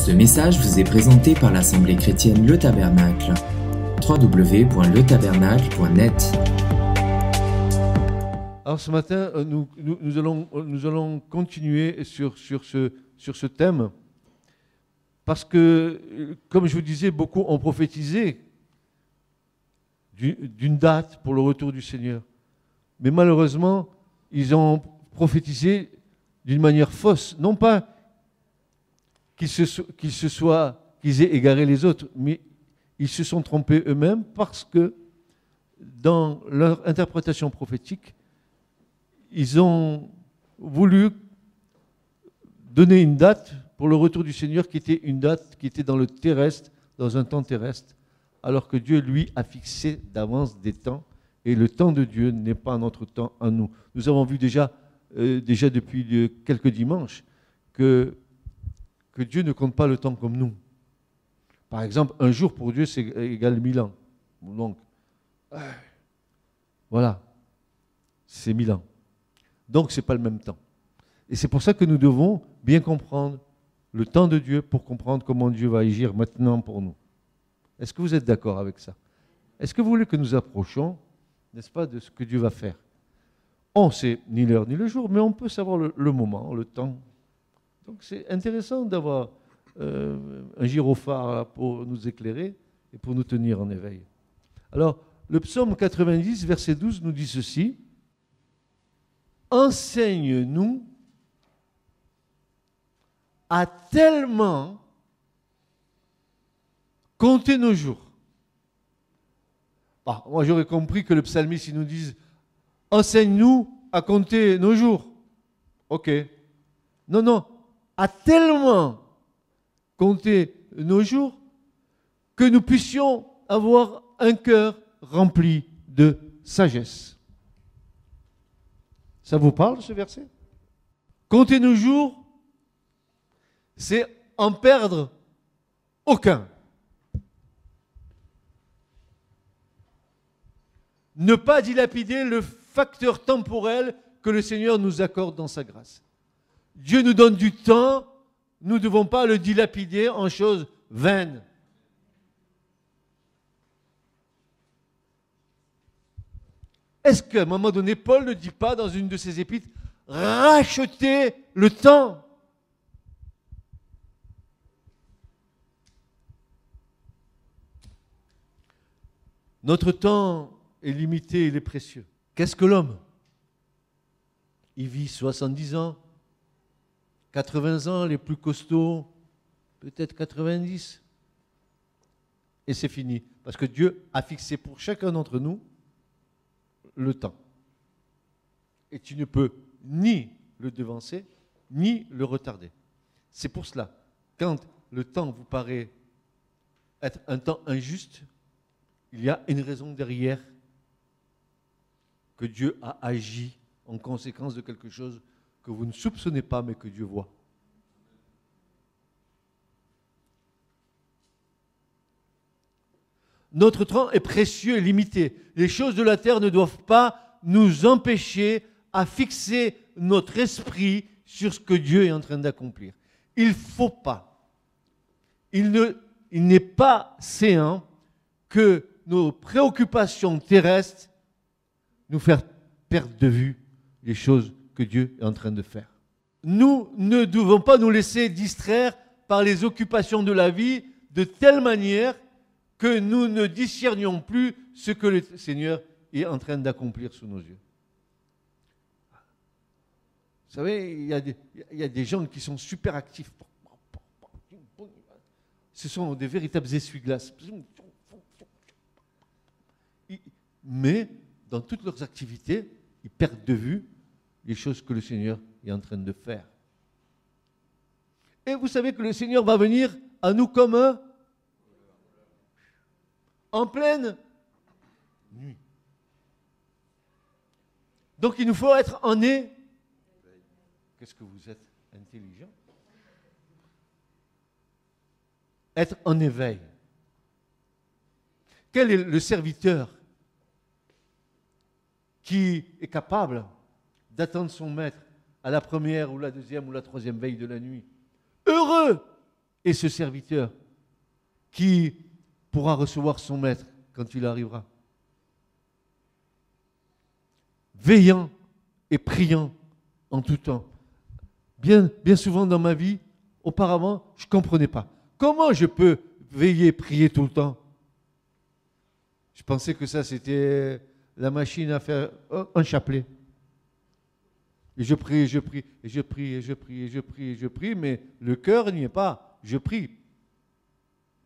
Ce message vous est présenté par l'Assemblée chrétienne Le Tabernacle. www.letabernacle.net. Alors ce matin, nous allons continuer sur ce thème, parce que, comme je vous disais, beaucoup ont prophétisé d'une date pour le retour du Seigneur. Mais malheureusement, ils ont prophétisé d'une manière fausse. Non pas qu'ils aient égaré les autres, mais ils se sont trompés eux-mêmes parce que dans leur interprétation prophétique, ils ont voulu donner une date pour le retour du Seigneur qui était une date qui était dans le terrestre, dans un temps terrestre, alors que Dieu, lui, a fixé d'avance des temps, et le temps de Dieu n'est pas notre temps à nous. Nous avons vu déjà depuis quelques dimanches que Dieu ne compte pas le temps comme nous. Par exemple, un jour pour Dieu, c'est égal 1000 ans. Donc, voilà, c'est 1000 ans. Donc, ce n'est pas le même temps. Et c'est pour ça que nous devons bien comprendre le temps de Dieu pour comprendre comment Dieu va agir maintenant pour nous. Est-ce que vous êtes d'accord avec ça? Est-ce que vous voulez que nous approchions, n'est-ce pas, de ce que Dieu va faire? On ne sait ni l'heure ni le jour, mais on peut savoir le moment, le temps. Donc, c'est intéressant d'avoir un gyrophare pour nous éclairer et pour nous tenir en éveil. Alors, le psaume 90, verset 12, nous dit ceci. Enseigne-nous à tellement compter nos jours. Moi, j'aurais compris que le psalmiste, il nous dise enseigne-nous à compter nos jours. Ok. Non, à tellement compter nos jours que nous puissions avoir un cœur rempli de sagesse. Ça vous parle, ce verset? Compter nos jours, c'est en perdre aucun. Ne pas dilapider le facteur temporel que le Seigneur nous accorde dans sa grâce. Dieu nous donne du temps, nous ne devons pas le dilapider en choses vaines. Est-ce qu'à un moment donné, Paul ne dit pas dans une de ses épîtres, rachetez le temps? Notre temps est limité, il est précieux. Qu'est-ce que l'homme? Il vit 70 ans, 80 ans, les plus costauds, peut-être 90. Et c'est fini. Parce que Dieu a fixé pour chacun d'entre nous le temps. Et tu ne peux ni le devancer, ni le retarder. C'est pour cela, quand le temps vous paraît être un temps injuste, il y a une raison derrière que Dieu a agi en conséquence de quelque chose que vous ne soupçonnez pas, mais que Dieu voit. Notre temps est précieux et limité. Les choses de la terre ne doivent pas nous empêcher à fixer notre esprit sur ce que Dieu est en train d'accomplir. Il ne faut pas. Il n'est pas séant que nos préoccupations terrestres nous fassent perdre de vue les choses que Dieu est en train de faire. Nous ne devons pas nous laisser distraire par les occupations de la vie de telle manière que nous ne discernions plus ce que le Seigneur est en train d'accomplir sous nos yeux. Vous savez, il y a des gens qui sont super actifs. Ce sont des véritables essuie-glaces. Mais dans toutes leurs activités, ils perdent de vue les choses que le Seigneur est en train de faire. Et vous savez que le Seigneur va venir à nous comme en pleine nuit. Donc il nous faut être en éveil. Qu'est-ce que vous êtes intelligent? Être en éveil. Quel est le serviteur qui est capable d'attendre son maître à la première ou la deuxième ou la troisième veille de la nuit? Heureux est ce serviteur qui pourra recevoir son maître quand il arrivera. Veillant et priant en tout temps. Bien souvent dans ma vie, auparavant, je ne comprenais pas. Comment je peux veiller, prier tout le temps? Je pensais que ça, c'était la machine à faire un chapelet. Et je prie, et je prie, et je prie, et je prie, et je prie, et je prie, mais le cœur n'y est pas. Je prie.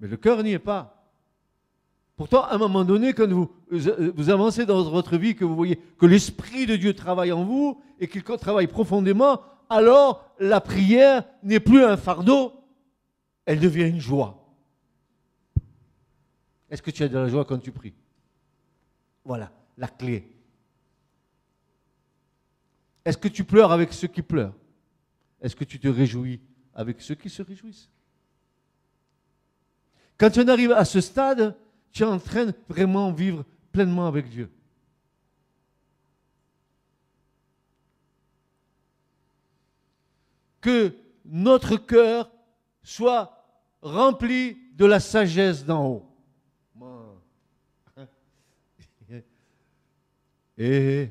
Mais le cœur n'y est pas. Pourtant, à un moment donné, quand vous avancez dans votre vie, que vous voyez que l'Esprit de Dieu travaille en vous et qu'il travaille profondément, alors la prière n'est plus un fardeau, elle devient une joie. Est-ce que tu as de la joie quand tu pries? Voilà, la clé. Est-ce que tu pleures avec ceux qui pleurent? Est-ce que tu te réjouis avec ceux qui se réjouissent? Quand tu en arrives à ce stade, tu es en train de vraiment vivre pleinement avec Dieu. Que notre cœur soit rempli de la sagesse d'en haut. Et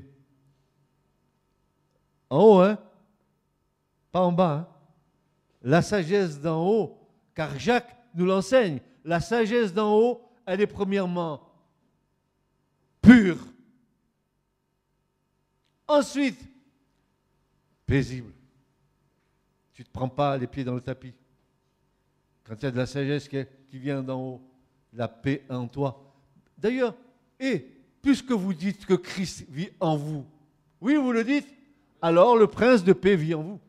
en haut, hein? Pas en bas. Hein? La sagesse d'en haut, car Jacques nous l'enseigne. La sagesse d'en haut, elle est premièrement pure. Ensuite, paisible. Tu ne te prends pas les pieds dans le tapis. Quand il y a de la sagesse qui vient d'en haut, la paix en toi. D'ailleurs, puisque vous dites que Christ vit en vous, oui, vous le dites, alors le prince de paix vit en vous.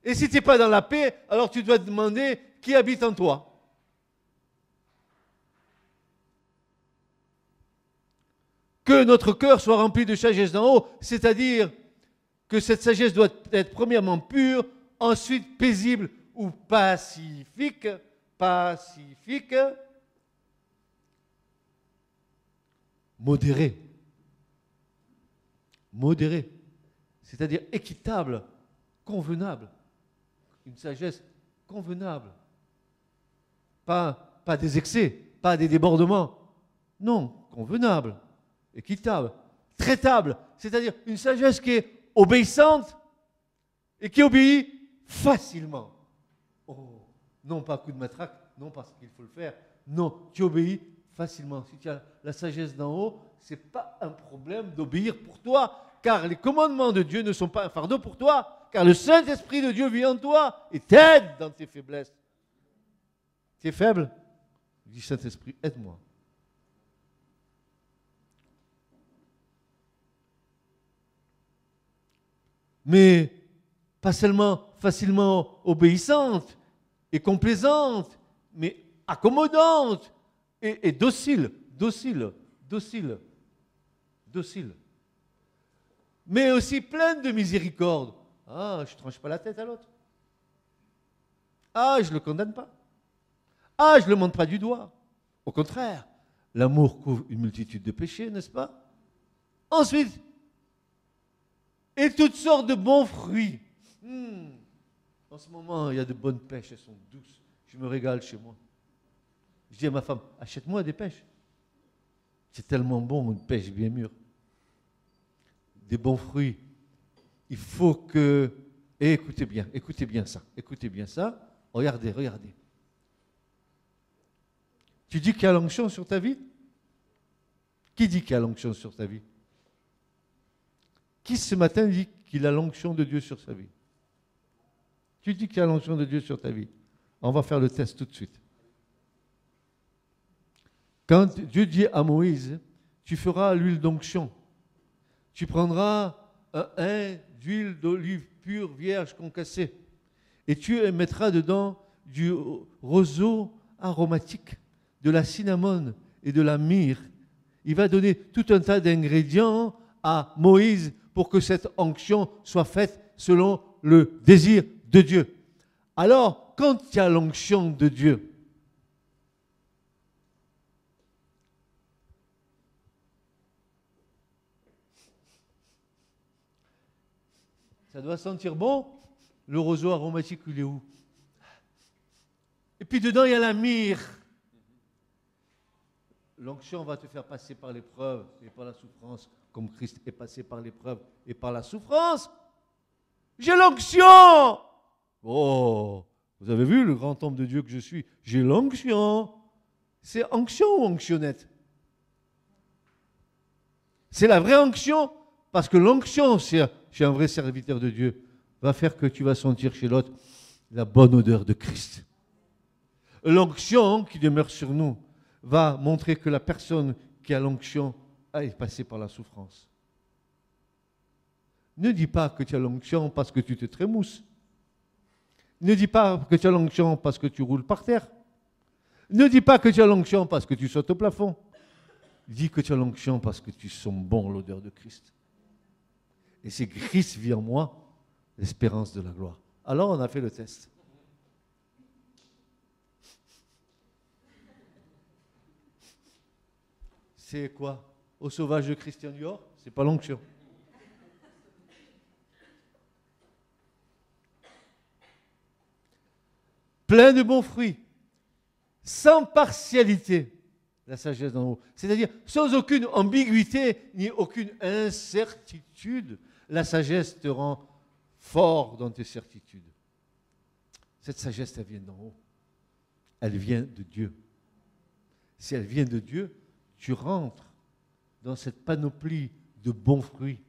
Et si tu n'es pas dans la paix, alors tu dois te demander qui habite en toi. Que notre cœur soit rempli de sagesse d'en haut, c'est-à-dire que cette sagesse doit être premièrement pure, ensuite paisible ou pacifique, modérée, c'est-à-dire équitable, convenable, une sagesse convenable, pas des excès, pas des débordements, non, convenable, équitable, traitable, c'est-à-dire une sagesse qui est obéissante et qui obéit facilement. Oh, non pas à coup de matraque, non parce qu'il faut le faire, non, tu obéis facilement. Si tu as la sagesse d'en haut, ce n'est pas un problème d'obéir pour toi, car les commandements de Dieu ne sont pas un fardeau pour toi, car le Saint-Esprit de Dieu vit en toi et t'aide dans tes faiblesses. Tu es faible? Dis Saint-Esprit, aide-moi. Mais pas seulement facilement obéissante et complaisante, mais accommodante et docile. Mais aussi pleine de miséricorde. Ah, je ne tranche pas la tête à l'autre. Ah, je ne le condamne pas. Ah, je ne le montre pas du doigt. Au contraire, l'amour couvre une multitude de péchés, n'est-ce pas? Ensuite, et toutes sortes de bons fruits. En ce moment, il y a de bonnes pêches, elles sont douces. Je me régale chez moi. Je dis à ma femme, achète-moi des pêches. C'est tellement bon, une pêche bien mûre. Des bons fruits. Il faut que... Et écoutez bien ça. Regardez. Tu dis qu'il y a l'onction sur ta vie? Qui dit qu'il y a l'onction sur ta vie? Qui ce matin dit qu'il a l'onction de Dieu sur sa vie? Tu dis qu'il y a l'onction de Dieu sur ta vie. On va faire le test tout de suite. Quand Dieu dit à Moïse, tu feras l'huile d'onction. Tu prendras un hin d'huile d'olive pure, vierge, concassée. Et tu mettras dedans du roseau aromatique, de la cinnamone et de la myrrhe. Il va donner tout un tas d'ingrédients à Moïse pour que cette onction soit faite selon le désir de Dieu. Alors, quand il y a l'onction de Dieu, ça doit sentir bon. Le roseau aromatique, il est où? Et puis dedans, il y a la myrrhe. L'onction va te faire passer par l'épreuve et par la souffrance, comme Christ est passé par l'épreuve et par la souffrance. J'ai l'onction. Oh, vous avez vu le grand homme de Dieu que je suis? J'ai l'onction. C'est onction ou onctionnette? C'est la vraie onction, parce que l'onction, chez un vrai serviteur de Dieu, va faire que tu vas sentir chez l'autre la bonne odeur de Christ. L'onction qui demeure sur nous va montrer que la personne qui a l'onction est passée par la souffrance. Ne dis pas que tu as l'onction parce que tu te trémousses. Ne dis pas que tu as l'onction parce que tu roules par terre. Ne dis pas que tu as l'onction parce que tu sautes au plafond. Dis que tu as l'onction parce que tu sens bon l'odeur de Christ. Et c'est Christ vit en moi, l'espérance de la gloire. Alors on a fait le test. C'est quoi? Au sauvage de Christian Dior, c'est pas l'onction. Plein de bons fruits, sans partialité, la sagesse d'en haut. C'est-à-dire sans aucune ambiguïté ni aucune incertitude, la sagesse te rend fort dans tes certitudes. Cette sagesse, elle vient d'en haut. Elle vient de Dieu. Si elle vient de Dieu, tu rentres dans cette panoplie de bons fruits.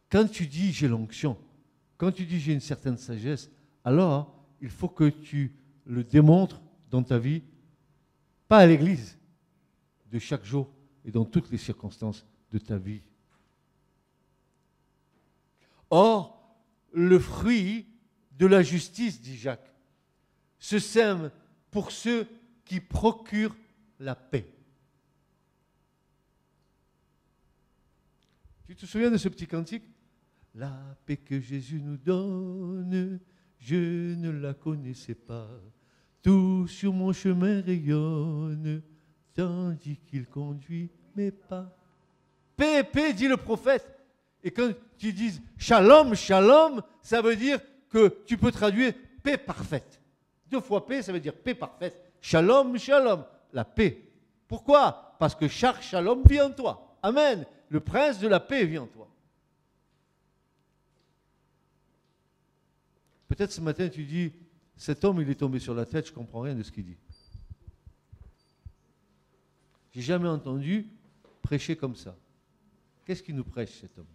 Quand tu dis j'ai l'onction, quand tu dis j'ai une certaine sagesse, alors il faut que tu le démontres dans ta vie, pas à l'église, de chaque jour et dans toutes les circonstances de ta vie. Or, le fruit de la justice, dit Jacques, se sème pour ceux qui procurent la paix. Tu te souviens de ce petit cantique? La paix que Jésus nous donne, je ne la connaissais pas. Tout sur mon chemin rayonne, tandis qu'il conduit mes pas. Paix, paix, dit le prophète. Et quand tu dis shalom, shalom, ça veut dire que tu peux traduire paix parfaite. 2 fois paix, ça veut dire paix parfaite. Shalom, shalom, la paix. Pourquoi? Parce que chaque shalom vit en toi. Amen. Le prince de la paix vit en toi. Peut-être ce matin tu dis, cet homme il est tombé sur la tête, je ne comprends rien de ce qu'il dit. J'ai jamais entendu prêcher comme ça. Qu'est-ce qu'il nous prêche cet homme?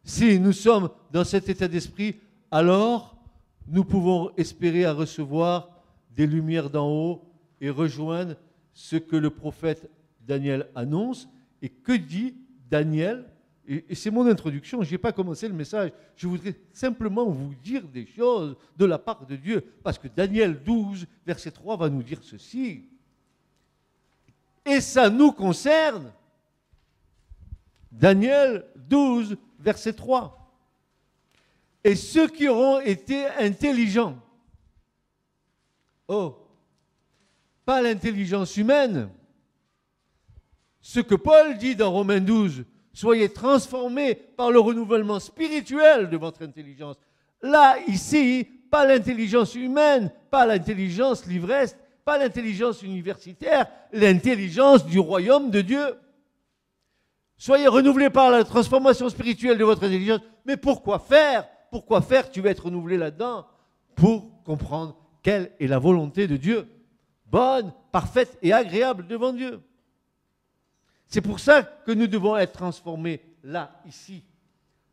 Si nous sommes dans cet état d'esprit, alors nous pouvons espérer à recevoir des lumières d'en haut et rejoindre ce que le prophète Daniel annonce. Et que dit Daniel? Et c'est mon introduction, je n'ai pas commencé le message. Je voudrais simplement vous dire des choses de la part de Dieu. Parce que Daniel 12, verset 3 va nous dire ceci. Et ça nous concerne. Daniel 12, verset 3. Et ceux qui auront été intelligents. Oh, pas l'intelligence humaine. Ce que Paul dit dans Romains 12, soyez transformés par le renouvellement spirituel de votre intelligence. Là, ici, pas l'intelligence humaine, pas l'intelligence livreste, pas l'intelligence universitaire, l'intelligence du royaume de Dieu. Soyez renouvelés par la transformation spirituelle de votre intelligence. Mais pourquoi faire? Pourquoi faire? Tu vas être renouvelé là-dedans pour comprendre quelle est la volonté de Dieu. Bonne, parfaite et agréable devant Dieu. C'est pour ça que nous devons être transformés là, ici,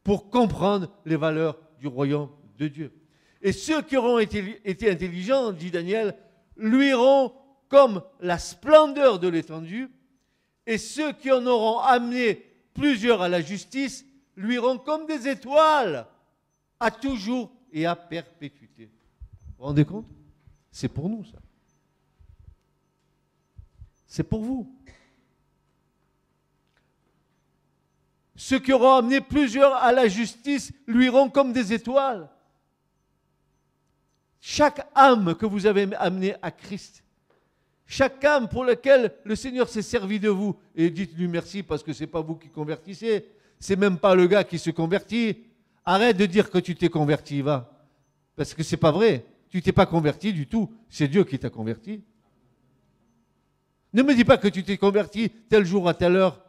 pour comprendre les valeurs du royaume de Dieu. Et ceux qui auront été intelligents, dit Daniel, luiront comme la splendeur de l'étendue, et ceux qui en auront amené plusieurs à la justice luiront comme des étoiles, à toujours et à perpétuité. Vous vous rendez compte? C'est pour nous, ça. C'est pour vous. Ceux qui auront amené plusieurs à la justice luiront comme des étoiles. Chaque âme que vous avez amenée à Christ, chaque âme pour laquelle le Seigneur s'est servi de vous, et dites-lui merci parce que ce n'est pas vous qui convertissez, c'est même pas le gars qui se convertit. Arrête de dire que tu t'es converti, va. Parce que c'est pas vrai. Tu t'es pas converti du tout. C'est Dieu qui t'a converti. Ne me dis pas que tu t'es converti tel jour à telle heure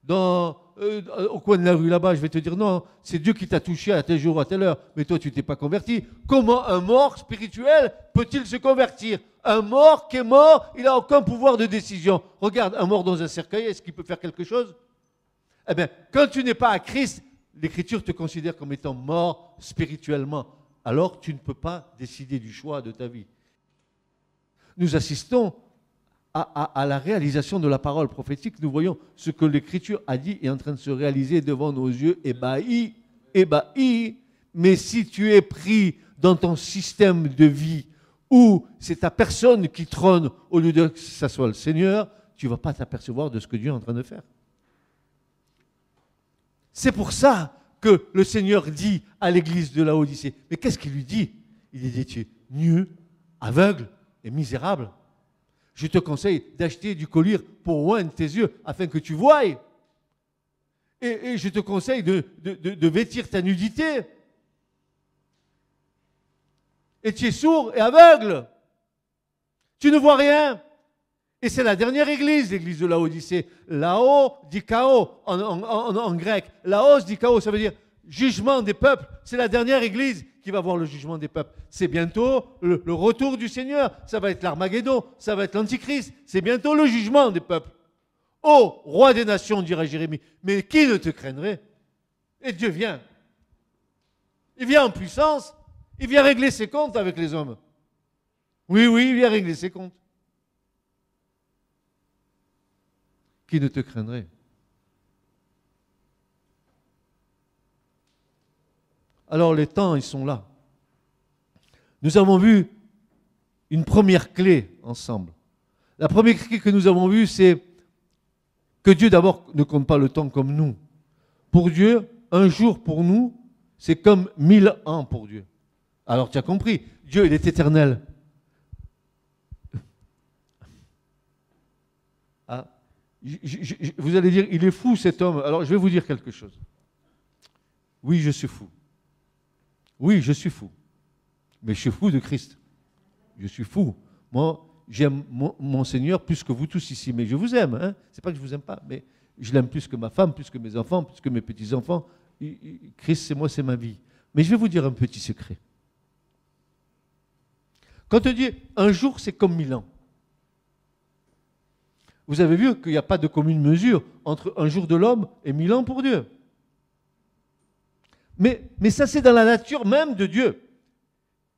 au coin de la rue là-bas. Je vais te dire non, c'est Dieu qui t'a touché à tel jour à telle heure. Mais toi, tu t'es pas converti. Comment un mort spirituel peut-il se convertir? Un mort qui est mort, il n'a aucun pouvoir de décision. Regarde, un mort dans un cercueil, est-ce qu'il peut faire quelque chose? Eh bien, quand tu n'es pas à Christ, l'Écriture te considère comme étant mort spirituellement. Alors, tu ne peux pas décider du choix de ta vie. Nous assistons à la réalisation de la parole prophétique. Nous voyons ce que l'Écriture a dit est en train de se réaliser devant nos yeux, ébahis, ébahis. Mais si tu es pris dans ton système de vie où c'est ta personne qui trône au lieu de que ce soit le Seigneur, tu ne vas pas t'apercevoir de ce que Dieu est en train de faire. C'est pour ça que le Seigneur dit à l'église de Laodicée, mais qu'est-ce qu'il lui dit? Il lui dit, tu es nu, aveugle et misérable. Je te conseille d'acheter du collyre pour oindre tes yeux afin que tu voies. Et je te conseille de vêtir ta nudité. Et tu es sourd et aveugle. Tu ne vois rien. Et c'est la dernière église, l'église de Laodicée. Laodikao en grec. Laodikao, ça veut dire jugement des peuples. C'est la dernière église qui va voir le jugement des peuples. C'est bientôt le retour du Seigneur. Ça va être l'Armageddon. Ça va être l'Antichrist. C'est bientôt le jugement des peuples. Ô roi des nations, dira Jérémie, mais qui ne te craindrait? Et Dieu vient. Il vient en puissance. Il vient régler ses comptes avec les hommes. Oui, il vient régler ses comptes. Qui ne te craindrait? Alors les temps, ils sont là. Nous avons vu une première clé ensemble. La première clé que nous avons vue, c'est que Dieu d'abord ne compte pas le temps comme nous. Pour Dieu, un jour pour nous, c'est comme 1000 ans pour Dieu. Alors tu as compris, Dieu il est éternel. Ah, vous allez dire, il est fou cet homme. Alors je vais vous dire quelque chose. Oui, je suis fou. Oui, je suis fou. Mais je suis fou de Christ. Je suis fou. Moi, j'aime mon Seigneur plus que vous tous ici. Mais je vous aime. Hein. Ce n'est pas que je ne vous aime pas. Mais je l'aime plus que ma femme, plus que mes enfants, plus que mes petits-enfants. Christ, c'est moi, c'est ma vie. Mais je vais vous dire un petit secret. Quand on dit un jour, c'est comme 1000 ans. Vous avez vu qu'il n'y a pas de commune mesure entre un jour de l'homme et 1000 ans pour Dieu. Mais ça, c'est dans la nature même de Dieu.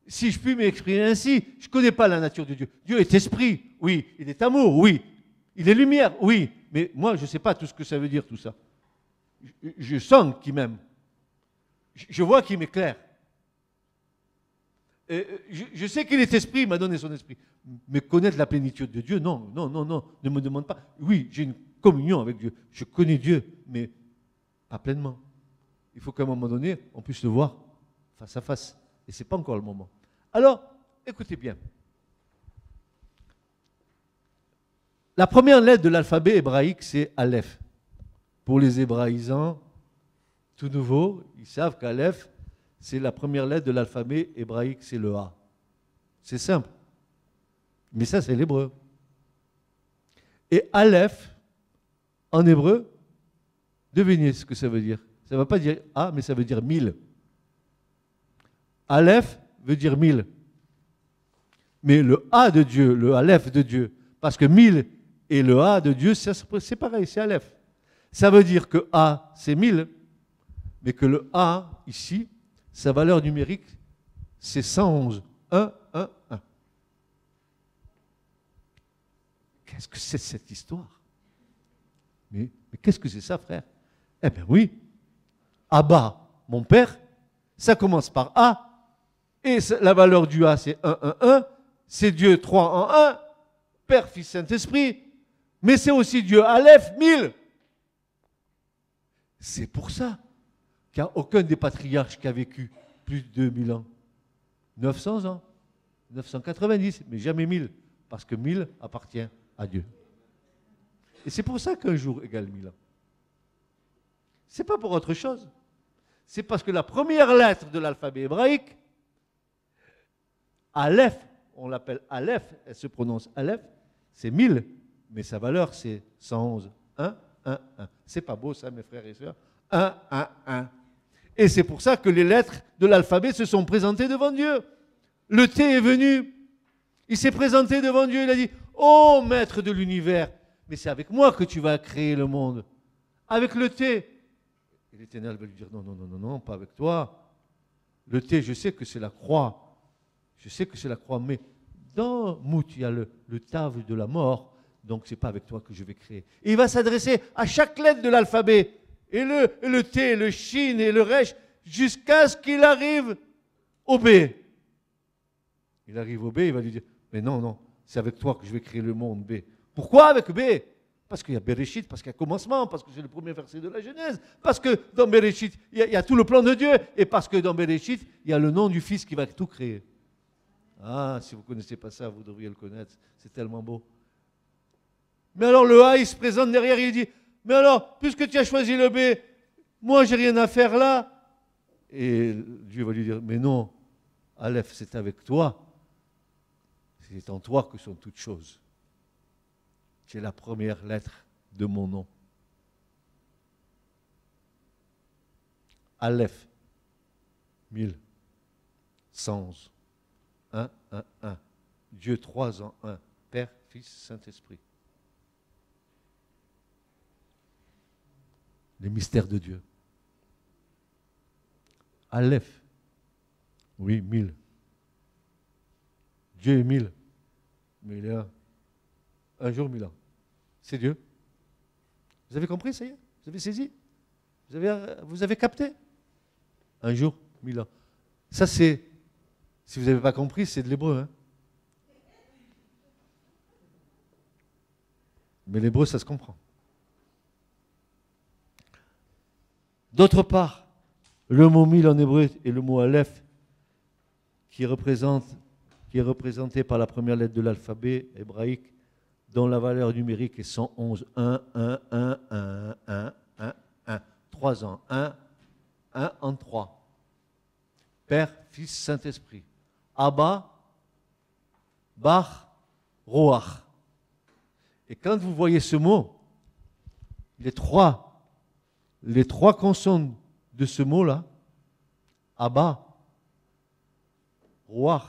Si je puis m'exprimer ainsi, je ne connais pas la nature de Dieu. Dieu est esprit, oui. Il est amour, oui. Il est lumière, oui. Mais moi, je ne sais pas tout ce que ça veut dire, tout ça. Je sens qu'il m'aime. Je vois qu'il m'éclaire. Je sais qu'il est esprit, il m'a donné son esprit. Mais connaître la plénitude de Dieu, non, ne me demande pas. Oui, j'ai une communion avec Dieu. Je connais Dieu, mais pas pleinement. Il faut qu'à un moment donné, on puisse le voir face à face. Et ce n'est pas encore le moment. Alors, écoutez bien. La première lettre de l'alphabet hébraïque, c'est Aleph. Pour les hébraïsants, tout nouveau, ils savent qu'Aleph, c'est la première lettre de l'alphabet hébraïque, c'est le A. C'est simple. Mais ça, c'est l'hébreu. Et Aleph, en hébreu, devinez ce que ça veut dire. Ça ne va pas dire A, mais ça veut dire 1000. Aleph veut dire 1000. Mais le A de Dieu, le Aleph de Dieu, parce que 1000 et le A de Dieu, c'est pareil, c'est Aleph. Ça veut dire que A, c'est 1000, mais que le A, ici, sa valeur numérique, c'est 111. 1, 1, 1. Qu'est-ce que c'est cette histoire? Mais qu'est-ce que c'est ça, frère? Eh bien oui, Abba, mon père, ça commence par A, et la valeur du A, c'est 1, 1, 1, c'est Dieu 3 en 1, Père, Fils, Saint-Esprit, mais c'est aussi Dieu Aleph, 1000. C'est pour ça qu'il n'y a aucun des patriarches qui a vécu plus de 2000 ans. 900 ans, 990, mais jamais 1000, parce que 1000 appartient à Dieu. Et c'est pour ça qu'un jour égale 1000 ans. Ce n'est pas pour autre chose. C'est parce que la première lettre de l'alphabet hébraïque, Aleph, on l'appelle Aleph, elle se prononce Aleph, c'est 1000, mais sa valeur c'est 111. 1, 1, 1. C'est pas beau ça, mes frères et sœurs? 1, 1, 1. Et c'est pour ça que les lettres de l'alphabet se sont présentées devant Dieu. Le T est venu, il s'est présenté devant Dieu, il a dit, ô maître de l'univers, mais c'est avec moi que tu vas créer le monde. Avec le T. Et l'Éternel va lui dire, non, non, non, non, non, pas avec toi. Le T, je sais que c'est la croix. Je sais que c'est la croix, mais dans Mout, il y a le Tav de la mort, donc ce n'est pas avec toi que je vais créer. Et il va s'adresser à chaque lettre de l'alphabet, et le T, le Shin et le Resh, jusqu'à ce qu'il arrive au B. Il arrive au B, il va lui dire, mais non, non, c'est avec toi que je vais créer le monde B. Pourquoi avec B? Parce qu'il y a Bereshit, parce qu'il y a commencement, parce que c'est le premier verset de la Genèse, parce que dans Bereshit, il y a tout le plan de Dieu, et parce que dans Bereshit, il y a le nom du Fils qui va tout créer. Ah, si vous ne connaissez pas ça, vous devriez le connaître, c'est tellement beau. Mais alors le A, il se présente derrière, il dit, mais alors, puisque tu as choisi le B, moi, j'ai rien à faire là. Et Dieu va lui dire, mais non, Aleph, c'est avec toi. C'est en toi que sont toutes choses. Tu es la première lettre de mon nom. Aleph, 1000, 111, 1, 1, 1. Dieu 3 en 1, Père, Fils, Saint-Esprit. Les mystères de Dieu. Aleph, oui, 1000. Dieu est 1000, mais il est un jour 1000 ans. C'est Dieu. Vous avez compris, ça y est? Vous avez saisi? Vous avez capté? Un jour 1000 ans. Ça, c'est, si vous n'avez pas compris, c'est de l'hébreu. Hein? Mais l'hébreu, ça se comprend. D'autre part, le mot 1000 en hébreu et le mot Aleph, qui est représenté par la première lettre de l'alphabet hébraïque, dont la valeur numérique est 111. 1, 1, 1, 1, 1, 1, 1. 3 en 1, 1 en 3. Père, Fils, Saint-Esprit. Abba, Bach, Roach. Et quand vous voyez ce mot, les trois consonnes de ce mot-là, Abba, Roach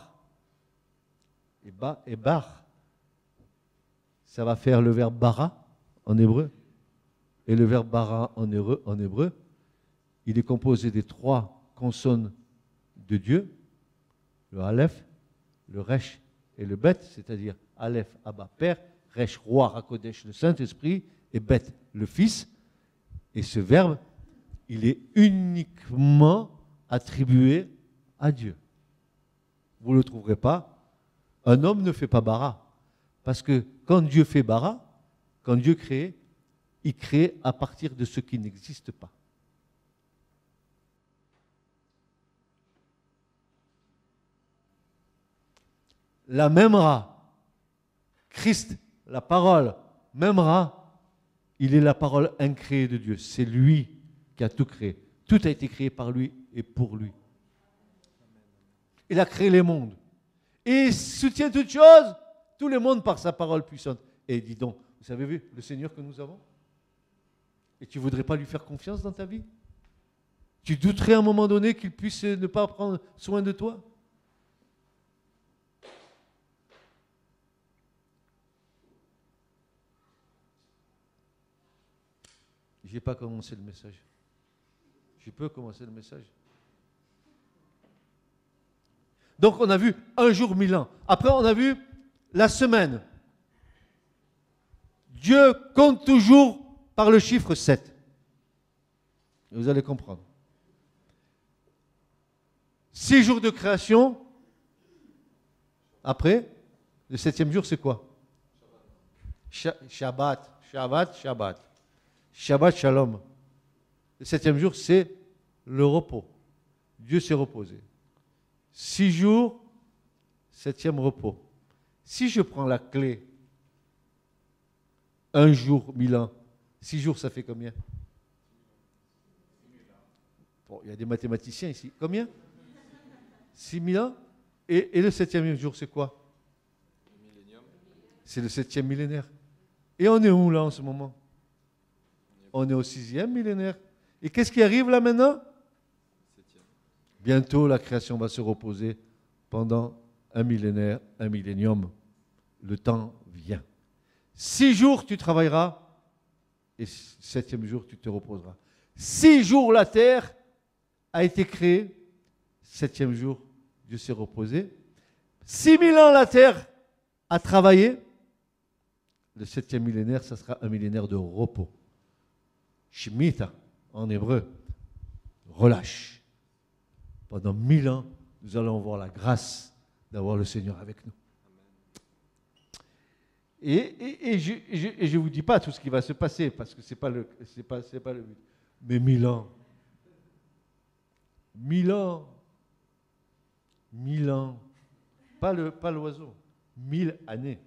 et Bach, ça va faire le verbe bara en hébreu. Et le verbe bara en hébreu, il est composé des 3 consonnes de Dieu, le Aleph, le Resh et le Bet, c'est-à-dire Aleph, Abba, Père, Resh, Roi, Hakodesh, le Saint-Esprit, et Bet, le Fils. Et ce verbe, il est uniquement attribué à Dieu. Vous ne le trouverez pas. Un homme ne fait pas bara. Parce que quand Dieu fait bara, quand Dieu crée, il crée à partir de ce qui n'existe pas. La Memra, Christ, la parole, Memra, il est la parole incréée de Dieu. C'est lui qui a tout créé. Tout a été créé par lui et pour lui. Il a créé les mondes. Et il soutient toutes choses, tous les mondes par sa parole puissante. Et dis donc, vous avez vu le Seigneur que nous avons? Et tu ne voudrais pas lui faire confiance dans ta vie? Tu douterais à un moment donné qu'il puisse ne pas prendre soin de toi? Je n'ai pas commencé le message. Je peux commencer le message. Donc on a vu un jour 1000 ans. Après on a vu la semaine. Dieu compte toujours par le chiffre 7. Vous allez comprendre. 6 jours de création. Après, le 7e jour, c'est quoi? Shabbat. Shabbat Shalom. Le 7e jour, c'est le repos. Dieu s'est reposé. 6 jours, 7e repos. Si je prends la clé, un jour, 1000 ans, 6 jours, ça fait combien? Bon, il y a des mathématiciens ici. Combien? 6000 ans. Et le 7e jour, c'est quoi? C'est le 7e millénaire. Et on est où là en ce moment? On est au 6e millénaire. Et qu'est-ce qui arrive là maintenant? Bientôt, la création va se reposer pendant un millénaire, un millénium. Le temps vient. 6 jours, tu travailleras, et 7e jour, tu te reposeras. 6 jours, la terre a été créée. 7e jour, Dieu s'est reposé. 6000 ans, la terre a travaillé. Le 7e millénaire, ça sera un millénaire de repos. Shemitah, en hébreu, relâche. Pendant 1000 ans, nous allons avoir la grâce d'avoir le Seigneur avec nous. Et je ne vous dis pas tout ce qui va se passer, parce que ce n'est pas le but. Mais 1000 ans. 1000 ans. 1000 ans. Pas l'oiseau. 1000 années.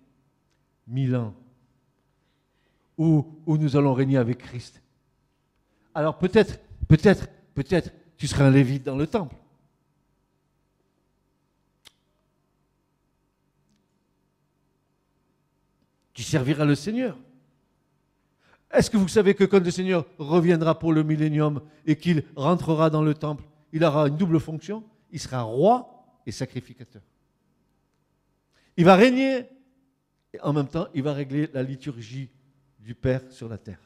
1000 ans. Où nous allons régner avec Christ. Alors peut-être, tu seras un lévite dans le temple. Tu serviras le Seigneur. Est-ce que vous savez que quand le Seigneur reviendra pour le millénium et qu'il rentrera dans le temple, il aura une double fonction? Il sera roi et sacrificateur. Il va régner et en même temps, il va régler la liturgie du Père sur la terre.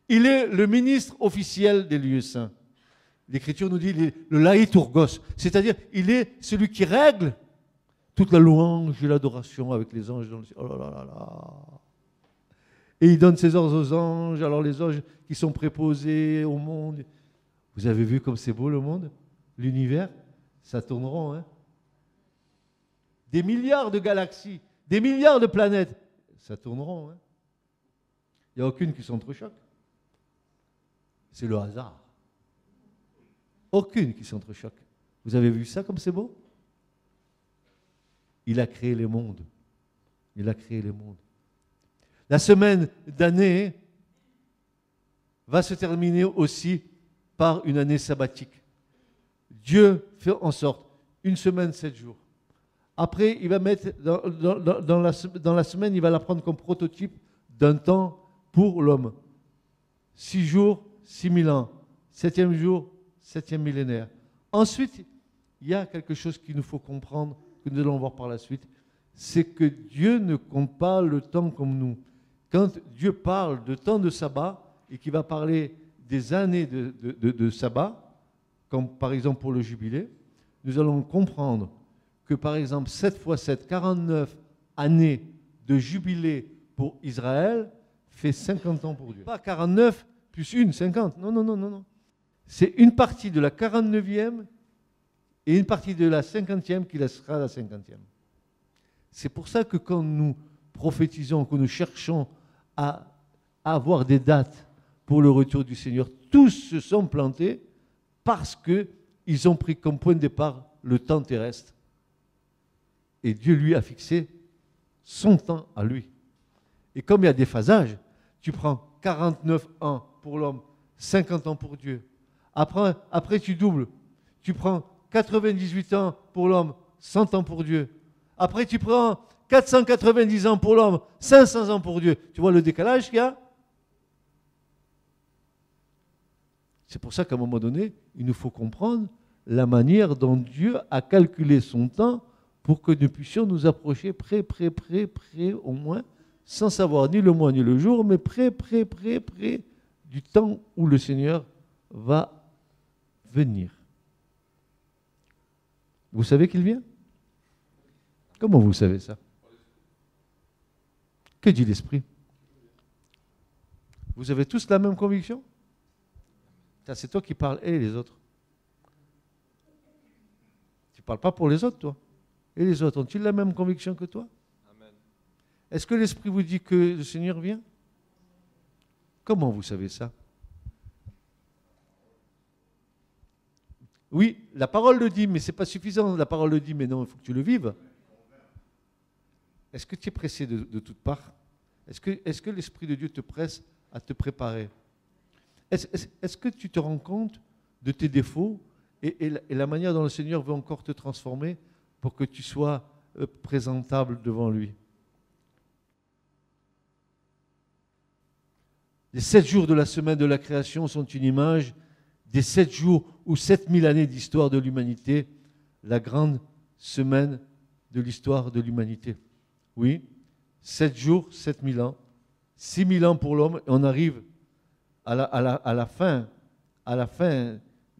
Il est le ministre officiel des lieux saints. L'Écriture nous dit il est le laïtourgos, c'est-à-dire il est celui qui règle toute la louange et l'adoration avec les anges dans le ciel. Oh là là là là. Et il donne ses ordres aux anges, alors les anges qui sont préposés au monde. Vous avez vu comme c'est beau le monde? L'univers, ça tourne rond. Hein? Des milliards de galaxies, des milliards de planètes, ça tourne rond. Hein? Il n'y a aucune qui s'entrechoque. C'est le hasard. Aucune qui s'entrechoque. Vous avez vu ça comme c'est beau? Il a créé les mondes. Il a créé les mondes. La semaine d'année va se terminer aussi par une année sabbatique. Dieu fait en sorte, une semaine, 7 jours. Après, il va mettre dans la semaine, il va la prendre comme prototype d'un temps pour l'homme. 6 jours, 6000 ans. 7e jour, 7e millénaire. Ensuite, il y a quelque chose qu'il nous faut comprendre, que nous allons voir par la suite, c'est que Dieu ne compte pas le temps comme nous. Quand Dieu parle de temps de sabbat et qu'il va parler des années de sabbat, comme par exemple pour le jubilé, nous allons comprendre que par exemple 7 x 7, 49 années de jubilé pour Israël fait 50 ans pour Dieu. Pas 49 plus 1, 50. Non, non, non, non, non. C'est une partie de la 49e et une partie de la 50e qui laissera la 50e. C'est pour ça que quand nous prophétisons, que nous cherchons à avoir des dates pour le retour du Seigneur, tous se sont plantés parce qu'ils ont pris comme point de départ le temps terrestre. Et Dieu lui a fixé son temps à lui. Et comme il y a des phasages, tu prends 49 ans pour l'homme, 50 ans pour Dieu. Après tu doubles. Tu prends 98 ans pour l'homme, 100 ans pour Dieu. Après tu prends 490 ans pour l'homme, 500 ans pour Dieu. Tu vois le décalage qu'il y a? C'est pour ça qu'à un moment donné, il nous faut comprendre la manière dont Dieu a calculé son temps pour que nous puissions nous approcher près au moins, sans savoir ni le mois ni le jour, mais près du temps où le Seigneur va venir. Vous savez qu'il vient? Comment vous savez ça? Que dit l'Esprit? Vous avez tous la même conviction? C'est toi qui parles et les autres. Tu ne parles pas pour les autres, toi. Et les autres, ont-ils la même conviction que toi? Amen. Est-ce que l'Esprit vous dit que le Seigneur vient? Comment vous savez ça? Oui, la parole le dit, mais ce n'est pas suffisant. La parole le dit, mais non, il faut que tu le vives. Est-ce que tu es pressé de toutes parts? Est-ce que l'Esprit de Dieu te presse à te préparer? Est-ce que tu te rends compte de tes défauts et la manière dont le Seigneur veut encore te transformer pour que tu sois présentable devant lui. Les 7 jours de la semaine de la création sont une image des 7 jours ou 7000 années d'histoire de l'humanité, la grande semaine de l'histoire de l'humanité. Oui, 7 jours, 7000 ans, 6000 ans pour l'homme, et on arrive à la fin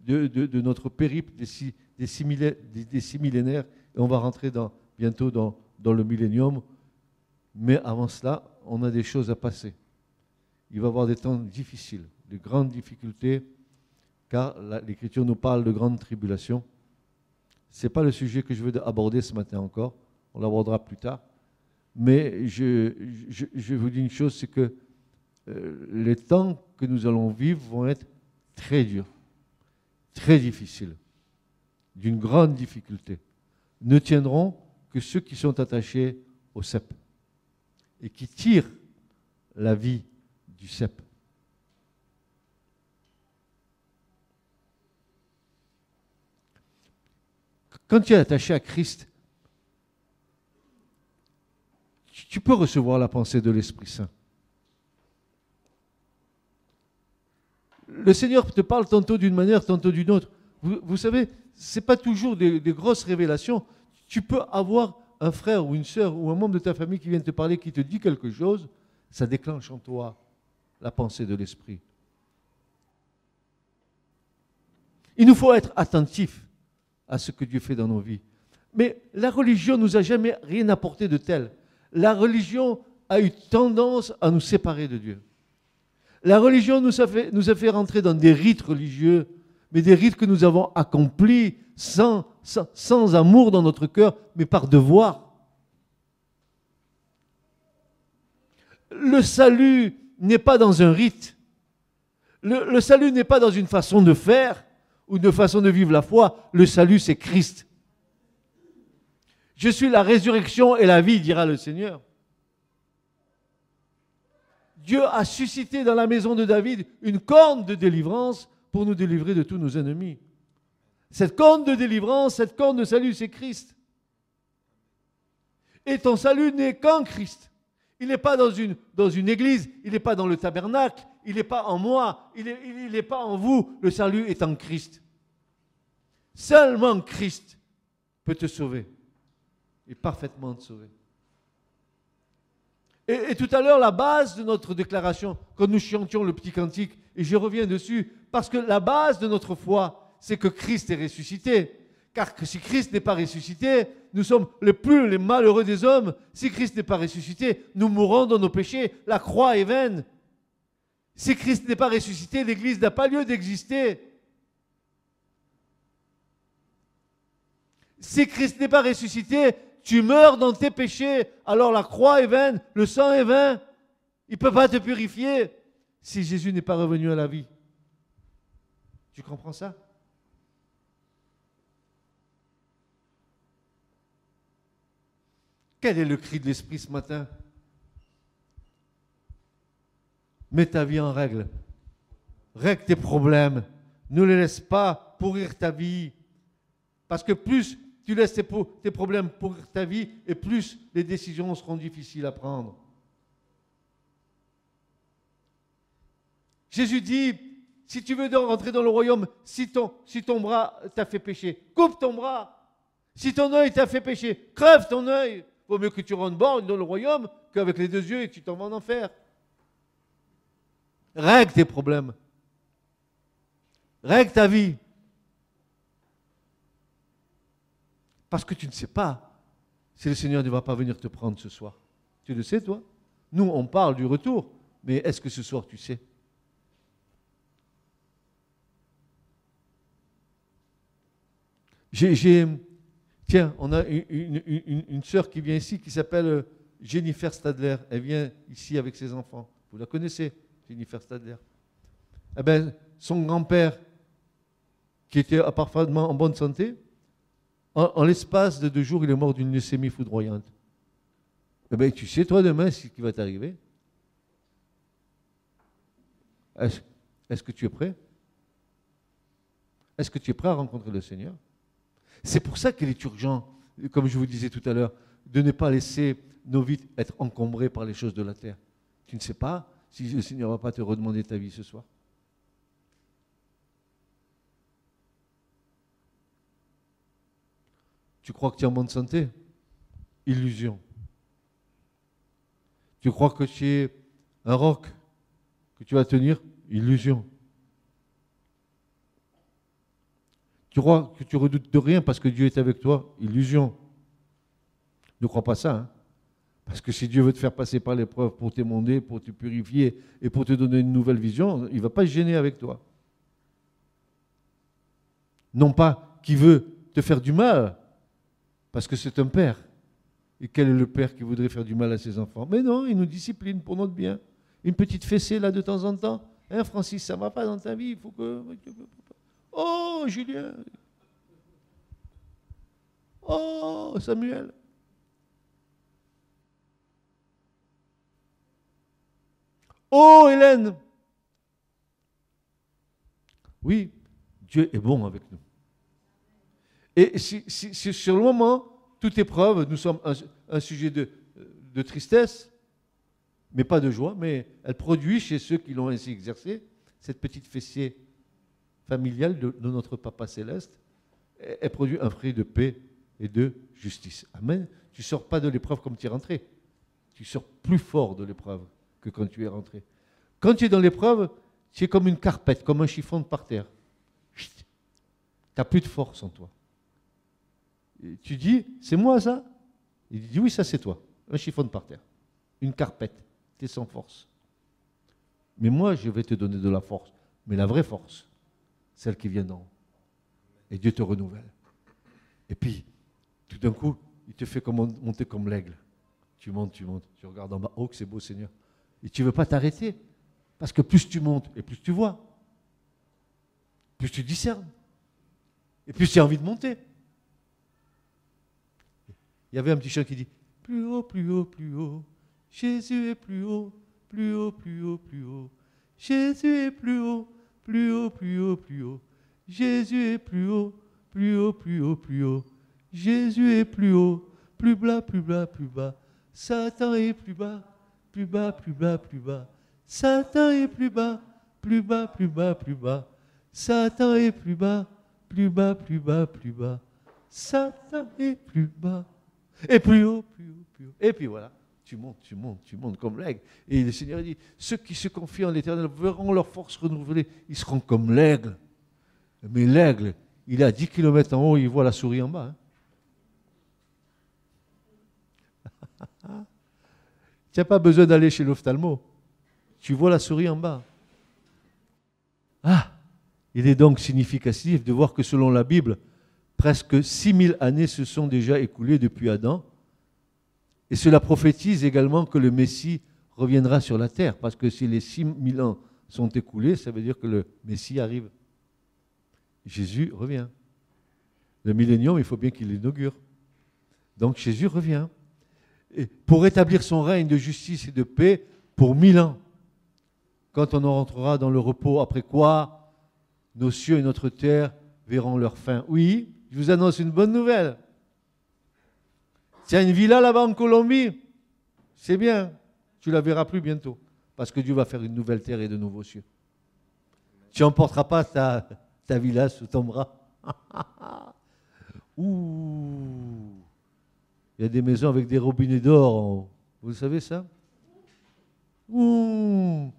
de notre périple des 6 millénaires, et on va rentrer bientôt dans le millénium. Mais avant cela, on a des choses à passer. Il va y avoir des temps difficiles, de grandes difficultés, car l'Écriture nous parle de grandes tribulations. Ce n'est pas le sujet que je veux aborder ce matin encore, on l'abordera plus tard. Mais je vous dis une chose, c'est que les temps que nous allons vivre vont être très durs, très difficiles, d'une grande difficulté. Ne tiendront que ceux qui sont attachés au cep et qui tirent la vie du cep. Quand tu es attaché à Christ, tu peux recevoir la pensée de l'Esprit Saint. Le Seigneur te parle tantôt d'une manière, tantôt d'une autre. Vous savez, ce n'est pas toujours des grosses révélations. Tu peux avoir un frère ou une sœur ou un membre de ta famille qui vient te parler, qui te dit quelque chose, ça déclenche en toi la pensée de l'Esprit. Il nous faut être attentifs à ce que Dieu fait dans nos vies. Mais la religion ne nous a jamais rien apporté de tel. La religion a eu tendance à nous séparer de Dieu. La religion nous a fait rentrer dans des rites religieux, mais des rites que nous avons accomplis sans amour dans notre cœur, mais par devoir. Le salut n'est pas dans un rite. Le salut n'est pas dans une façon de faire ou une façon de vivre la foi. Le salut, c'est Christ. Je suis la résurrection et la vie, dira le Seigneur. Dieu a suscité dans la maison de David une corne de délivrance pour nous délivrer de tous nos ennemis. Cette corne de délivrance, cette corne de salut, c'est Christ. Et ton salut n'est qu'en Christ. Il n'est pas dans une église, il n'est pas dans le tabernacle, il n'est pas en moi, il n'est pas en vous. Le salut est en Christ. Seulement Christ peut te sauver et parfaitement te sauver. Et tout à l'heure, la base de notre déclaration, quand nous chantions le petit cantique, et je reviens dessus, parce que la base de notre foi, c'est que Christ est ressuscité. Car que si Christ n'est pas ressuscité, nous sommes les malheureux des hommes. Si Christ n'est pas ressuscité, nous mourrons dans nos péchés. La croix est vaine. Si Christ n'est pas ressuscité, l'Église n'a pas lieu d'exister. Si Christ n'est pas ressuscité, tu meurs dans tes péchés, alors la croix est vaine, le sang est vain. Il ne peut pas te purifier si Jésus n'est pas revenu à la vie. Tu comprends ça? Quel est le cri de l'Esprit ce matin? Mets ta vie en règle. Règle tes problèmes. Ne les laisse pas pourrir ta vie. Parce que plus tu laisses tes problèmes pourrir ta vie, et plus les décisions seront difficiles à prendre. Jésus dit, si tu veux rentrer dans le royaume, si ton bras t'a fait pécher, coupe ton bras. Si ton œil t'a fait pécher, crève ton œil. Il vaut mieux que tu rentres bord dans le royaume qu'avec les 2 yeux et que tu t'en vas en enfer. Règle tes problèmes. Règle ta vie. Parce que tu ne sais pas si le Seigneur ne va pas venir te prendre ce soir. Tu le sais, toi? Nous, on parle du retour, mais est-ce que ce soir tu sais? Tiens, on a une sœur qui vient ici qui s'appelle Jennifer Stadler. Elle vient ici avec ses enfants. Vous la connaissez, Jennifer Stadler? Eh bien, son grand-père, qui était parfaitement en bonne santé, en l'espace de 2 jours, il est mort d'une leucémie foudroyante. Eh bien, tu sais, toi, demain, ce qui va t'arriver. Est-ce que tu es prêt? Est-ce que tu es prêt à rencontrer le Seigneur? C'est pour ça qu'il est urgent, comme je vous disais tout à l'heure, de ne pas laisser nos vies être encombrées par les choses de la terre. Tu ne sais pas si le Seigneur ne va pas te redemander ta vie ce soir. Tu crois que tu es en bonne santé? Illusion. Tu crois que tu es un roc, que tu vas tenir? Illusion. Tu crois que tu redoutes de rien parce que Dieu est avec toi? Illusion. Ne crois pas ça, hein? Parce que si Dieu veut te faire passer par l'épreuve pour t'émonder, pour te purifier et pour te donner une nouvelle vision, il ne va pas se gêner avec toi. Non pas qu'il veut te faire du mal, parce que c'est un père. Et quel est le père qui voudrait faire du mal à ses enfants? Mais non, il nous discipline pour notre bien. Une petite fessée là de temps en temps. Hein, Francis, ça ne va pas dans ta vie, il faut que... Oh, Julien! Oh, Samuel! Oh, Hélène! Oui, Dieu est bon avec nous. Et si sur le moment, toute épreuve, nous sommes un sujet de tristesse, mais pas de joie, mais elle produit chez ceux qui l'ont ainsi exercé, cette petite fessée familiale de notre Papa Céleste, elle produit un fruit de paix et de justice. Amen. Tu ne sors pas de l'épreuve comme tu es rentré. Tu sors plus fort de l'épreuve que quand tu es rentré. Quand tu es dans l'épreuve, tu es comme une carpette, comme un chiffon par terre. Tu n'as plus de force en toi. Et tu dis, c'est moi ça? Il dit, oui, ça c'est toi. Un chiffon par terre. Une carpette. Tu es sans force. Mais moi, je vais te donner de la force. Mais la vraie force, celle qui vient d'en haut. Et Dieu te renouvelle. Et puis, tout d'un coup, il te fait monter comme l'aigle. Tu montes, tu regardes en bas. Oh, que c'est beau, Seigneur. Et tu ne veux pas t'arrêter. Parce que plus tu montes et plus tu vois. Plus tu discernes. Et plus tu as envie de monter. Il y avait un petit chant qui dit, plus haut, plus haut, plus haut. Jésus est plus haut, plus haut, plus haut, plus haut. Jésus est plus haut, plus haut, plus haut, plus haut. Jésus est plus haut, plus haut, plus haut, plus haut. Jésus est plus haut, plus bas, plus bas, plus bas. Satan est plus bas, plus bas, plus bas, plus bas. Satan est plus bas, plus bas, plus bas, plus bas. Satan est plus bas, plus bas, plus bas, plus bas. Satan est plus bas. Et plus haut, plus haut, plus haut. Et puis voilà, tu montes comme l'aigle. Et le Seigneur dit, ceux qui se confient en l'Éternel verront leur force renouvelée. Ils seront comme l'aigle. Mais l'aigle, il est à 10 km en haut, il voit la souris en bas. Hein. Tu n'as pas besoin d'aller chez l'ophtalmo. Tu vois la souris en bas. Ah, il est donc significatif de voir que selon la Bible, presque 6000 années se sont déjà écoulées depuis Adam. Et cela prophétise également que le Messie reviendra sur la terre. Parce que si les 6000 ans sont écoulés, ça veut dire que le Messie arrive. Jésus revient. Le millénium, il faut bien qu'il l'inaugure. Donc Jésus revient. Et pour établir son règne de justice et de paix pour 1000 ans. Quand on en rentrera dans le repos, après quoi nos cieux et notre terre verront leur fin. Oui, je vous annonce une bonne nouvelle. Tu as une villa là-bas en Colombie, c'est bien, tu ne la verras plus bientôt, parce que Dieu va faire une nouvelle terre et de nouveaux cieux. Tu n'emporteras pas ta villa sous ton bras. Ouh, il y a des maisons avec des robinets d'or en haut. Vous le savez ça? Ouh,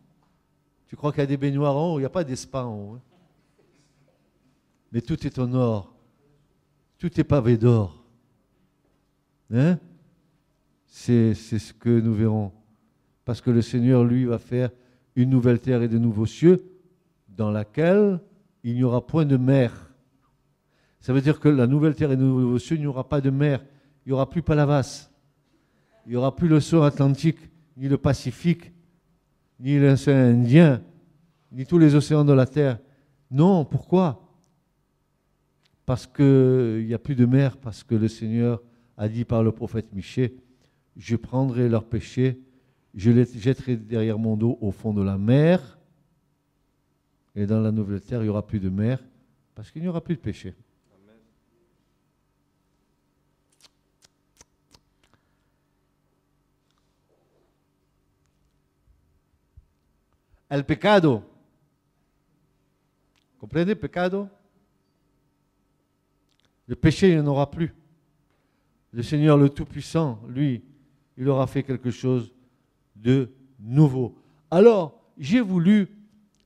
tu crois qu'il y a des baignoires en haut? Il n'y a pas des spas en haut. Hein. Mais tout est en or. Tout est pavé d'or. Hein? C'est ce que nous verrons. Parce que le Seigneur, lui, va faire une nouvelle terre et de nouveaux cieux dans laquelle il n'y aura point de mer. Ça veut dire que la nouvelle terre et de nouveaux cieux, il n'y aura pas de mer. Il n'y aura plus Palavas. Il n'y aura plus l'océan Atlantique, ni le Pacifique, ni l'océan Indien, ni tous les océans de la terre. Non, pourquoi? Parce qu'il n'y a plus de mer, parce que le Seigneur a dit par le prophète Michée, je prendrai leurs péchés, je les jetterai derrière mon dos au fond de la mer, et dans la nouvelle terre, il n'y aura plus de mer, Parce qu'il n'y aura plus de péché. El pecado. Comprenez, pecado? Le péché, il n'y en aura plus. Le Seigneur, le Tout-Puissant, lui, il aura fait quelque chose de nouveau. Alors, j'ai voulu,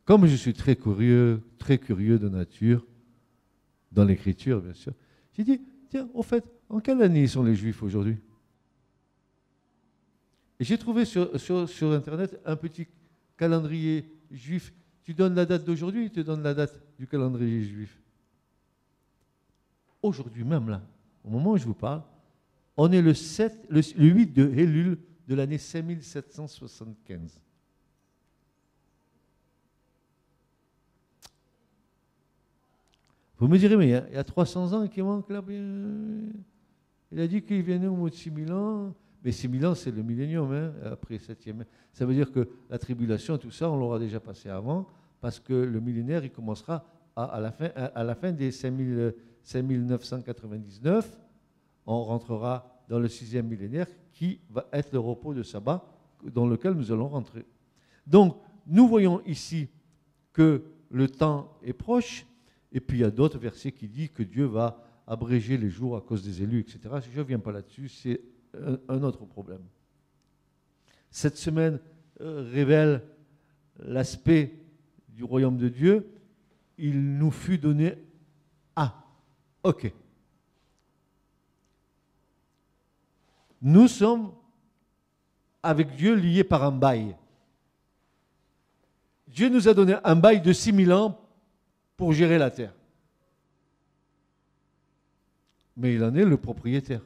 comme je suis très curieux de nature, dans l'Écriture, bien sûr, j'ai dit, tiens, au fait, en quelle année sont les Juifs aujourd'hui? Et j'ai trouvé sur Internet un petit calendrier juif. Tu donnes la date d'aujourd'hui, il te donne la date du calendrier juif. Aujourd'hui même, là, au moment où je vous parle, on est le 8 de Elul de l'année 5775. Vous me direz, mais il y a 300 ans qui manque là. Il a dit qu'il venait au bout de 6000 ans. Mais 6000 ans, c'est le millénium, hein, après 7e. Ça veut dire que la tribulation, tout ça, on l'aura déjà passé avant, parce que le millénaire, il commencera à la fin des 5999. On rentrera dans le 6e millénaire, qui va être le repos de sabbat, dans lequel nous allons rentrer. Donc, nous voyons ici que le temps est proche, et puis il y a d'autres versets qui disent que Dieu va abréger les jours à cause des élus, etc. Je ne viens pas là-dessus, c'est un autre problème. Cette semaine révèle l'aspect du royaume de Dieu. Il nous fut donné ok. Nous sommes avec Dieu liés par un bail. Dieu nous a donné un bail de 6000 ans pour gérer la terre. Mais il en est le propriétaire.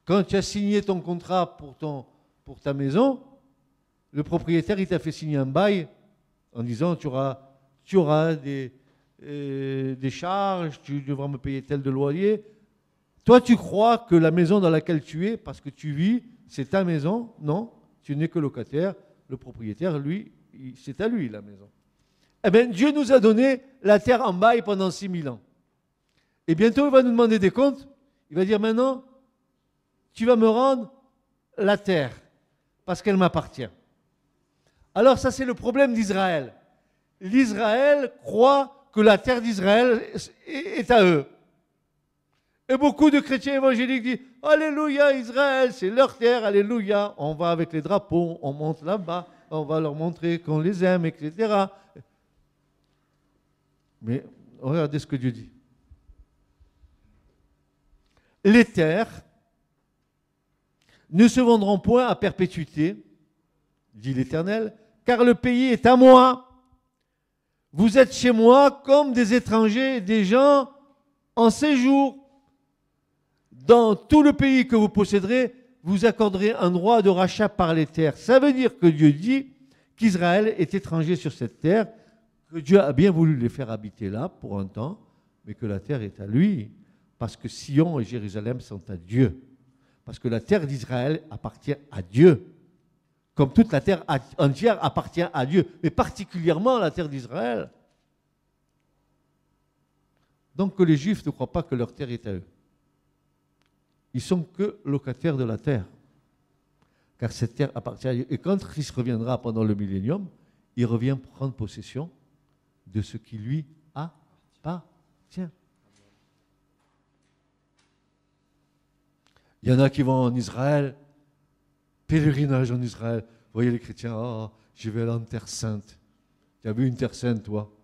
Quand tu as signé ton contrat pour ta maison, le propriétaire, il t'a fait signer un bail en disant tu auras des charges, tu devras me payer tel de loyer. Toi, tu crois que la maison dans laquelle tu es, parce que tu vis, c'est ta maison. Non, tu n'es que locataire. Le propriétaire, lui, c'est à lui la maison. Eh bien, Dieu nous a donné la terre en bail pendant 6000 ans. Et bientôt, il va nous demander des comptes. Il va dire maintenant, tu vas me rendre la terre, parce qu'elle m'appartient. Alors ça, c'est le problème d'Israël. L'Israël croit que la terre d'Israël est à eux. Et beaucoup de chrétiens évangéliques disent « Alléluia, Israël, c'est leur terre, Alléluia. » On va avec les drapeaux, on monte là-bas, on va leur montrer qu'on les aime, etc. Mais regardez ce que Dieu dit. Les terres ne se vendront point à perpétuité, dit l'Éternel, car le pays est à moi. Vous êtes chez moi comme des étrangers, des gens en séjour. Dans tout le pays que vous posséderez, vous accorderez un droit de rachat par les terres. Ça veut dire que Dieu dit qu'Israël est étranger sur cette terre, que Dieu a bien voulu les faire habiter là pour un temps, mais que la terre est à lui, parce que Sion et Jérusalem sont à Dieu. Parce que la terre d'Israël appartient à Dieu. Comme toute la terre entière appartient à Dieu, mais particulièrement la terre d'Israël. Donc que les Juifs ne croient pas que leur terre est à eux. Ils sont que locataires de la terre. Car cette terre appartient à Dieu. Et quand Christ reviendra pendant le millénium, il revient prendre possession de ce qui lui appartient. Il y en a qui vont en Israël, pèlerinage en Israël. Vous voyez les chrétiens, je vais aller en Terre Sainte. Tu as vu une Terre Sainte, toi?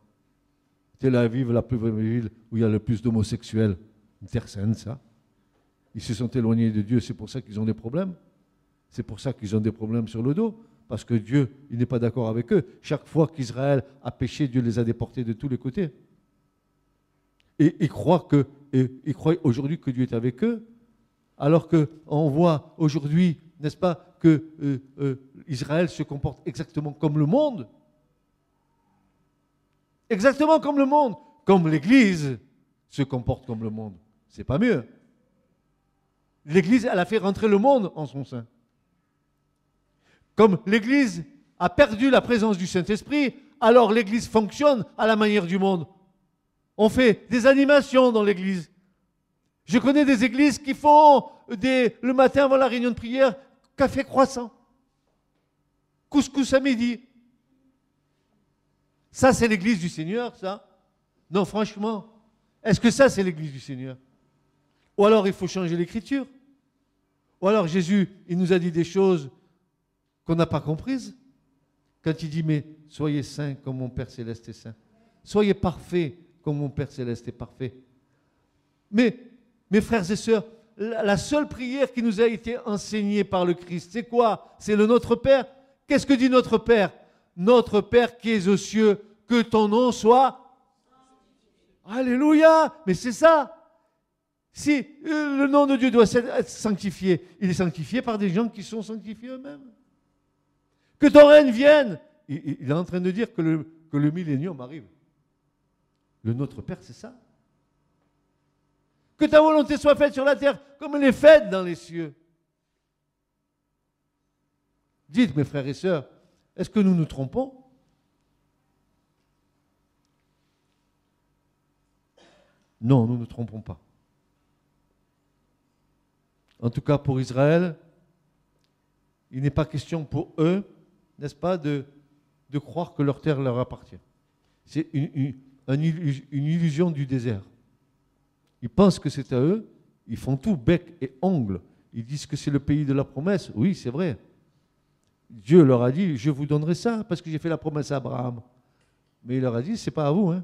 Tel Aviv, la plus grande ville où il y a le plus d'homosexuels. Une Terre Sainte, ça. Ils se sont éloignés de Dieu, c'est pour ça qu'ils ont des problèmes. C'est pour ça qu'ils ont des problèmes sur le dos. Parce que Dieu, il n'est pas d'accord avec eux. Chaque fois qu'Israël a péché, Dieu les a déportés de tous les côtés. Et ils croient aujourd'hui que Dieu est avec eux. Alors qu'on voit aujourd'hui, n'est-ce pas, que Israël se comporte exactement comme le monde. Exactement comme le monde. Comme l'Église se comporte comme le monde. C'est pas mieux. L'Église, elle a fait rentrer le monde en son sein. Comme l'Église a perdu la présence du Saint-Esprit, alors l'Église fonctionne à la manière du monde. On fait des animations dans l'église. Je connais des églises qui font le matin avant la réunion de prière, café croissant, couscous à midi. Ça, c'est l'église du Seigneur, ça? Non, franchement. Est-ce que ça, c'est l'église du Seigneur? Ou alors, il faut changer l'écriture. Ou alors, Jésus, il nous a dit des choses qu'on n'a pas comprises. Quand il dit, mais soyez saints comme mon Père Céleste est saint. Soyez parfaits comme mon Père Céleste est parfait. Mais, mes frères et sœurs, la seule prière qui nous a été enseignée par le Christ, c'est quoi? C'est le Notre Père. Qu'est-ce que dit notre Père? Notre Père qui es aux cieux, que ton nom soit... Alléluia! Mais c'est ça! Si le nom de Dieu doit être sanctifié, il est sanctifié par des gens qui sont sanctifiés eux-mêmes. Que ton règne vienne! Il est en train de dire que le millénium arrive. Le Notre Père, c'est ça. Que ta volonté soit faite sur la terre comme elle est faite dans les cieux. Dites, mes frères et sœurs, est-ce que nous nous trompons? Non, nous ne nous trompons pas. En tout cas, pour Israël, il n'est pas question pour eux, n'est-ce pas, de croire que leur terre leur appartient. C'est une illusion du désert. Ils pensent que c'est à eux, ils font tout bec et ongle. Ils disent que c'est le pays de la promesse. Oui, c'est vrai. Dieu leur a dit, je vous donnerai ça parce que j'ai fait la promesse à Abraham. Mais il leur a dit, c'est pas à vous. Hein.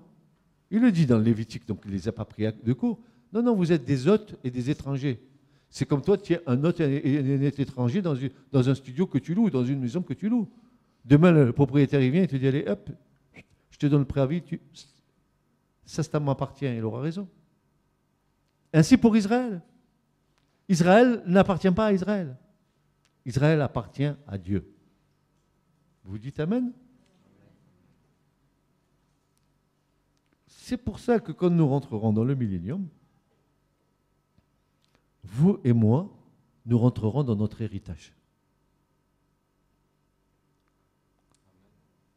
Il le dit dans le Lévitique, donc il ne les a pas pris de court. Non, non, vous êtes des hôtes et des étrangers. C'est comme toi, tu es un hôte et un étranger dans un studio que tu loues, dans une maison que tu loues. Demain, le propriétaire, il vient et te dit, allez, hop, je te donne le préavis, ça m'appartient. Il aura raison. Ainsi pour Israël. Israël n'appartient pas à Israël. Israël appartient à Dieu. Vous dites Amen? C'est pour ça que quand nous rentrerons dans le millénium, vous et moi, nous rentrerons dans notre héritage.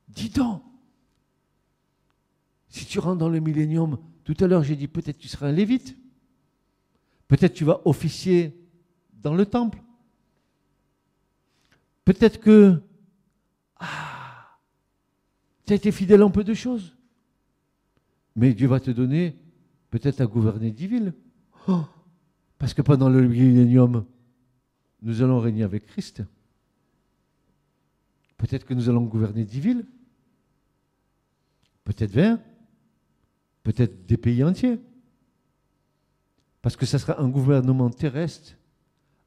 Dis donc, si tu rentres dans le millénium, tout à l'heure j'ai dit peut-être tu seras un lévite, peut-être tu vas officier dans le temple, peut-être que tu as été fidèle en peu de choses, mais Dieu va te donner peut-être à gouverner 10 villes. Oh, parce que pendant le millénium, nous allons régner avec Christ. Peut-être que nous allons gouverner 10 villes, peut-être 20, peut-être des pays entiers. Parce que ça sera un gouvernement terrestre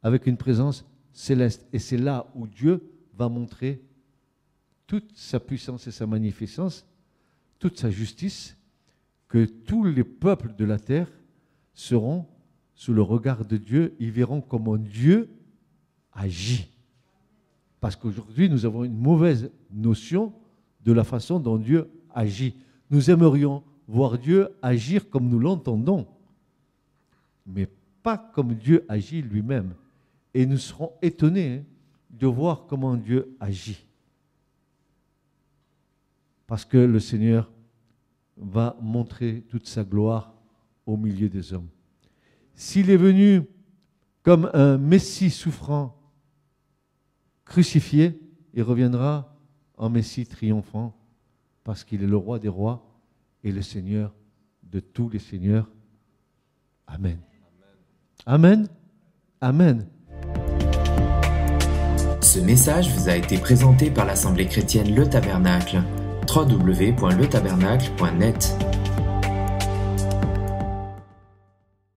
avec une présence céleste. Et c'est là où Dieu va montrer toute sa puissance et sa magnificence, toute sa justice, que tous les peuples de la terre seront sous le regard de Dieu. Ils verront comment Dieu agit. Parce qu'aujourd'hui, nous avons une mauvaise notion de la façon dont Dieu agit. Nous aimerions voir Dieu agir comme nous l'entendons, mais pas comme Dieu agit lui-même. Et nous serons étonnés de voir comment Dieu agit. Parce que le Seigneur va montrer toute sa gloire au milieu des hommes. S'il est venu comme un Messie souffrant, crucifié, il reviendra en Messie triomphant, parce qu'il est le roi des rois et le Seigneur de tous les seigneurs. Amen. Amen. Amen. Ce message vous a été présenté par l'Assemblée chrétienne Le Tabernacle. www.letabernacle.net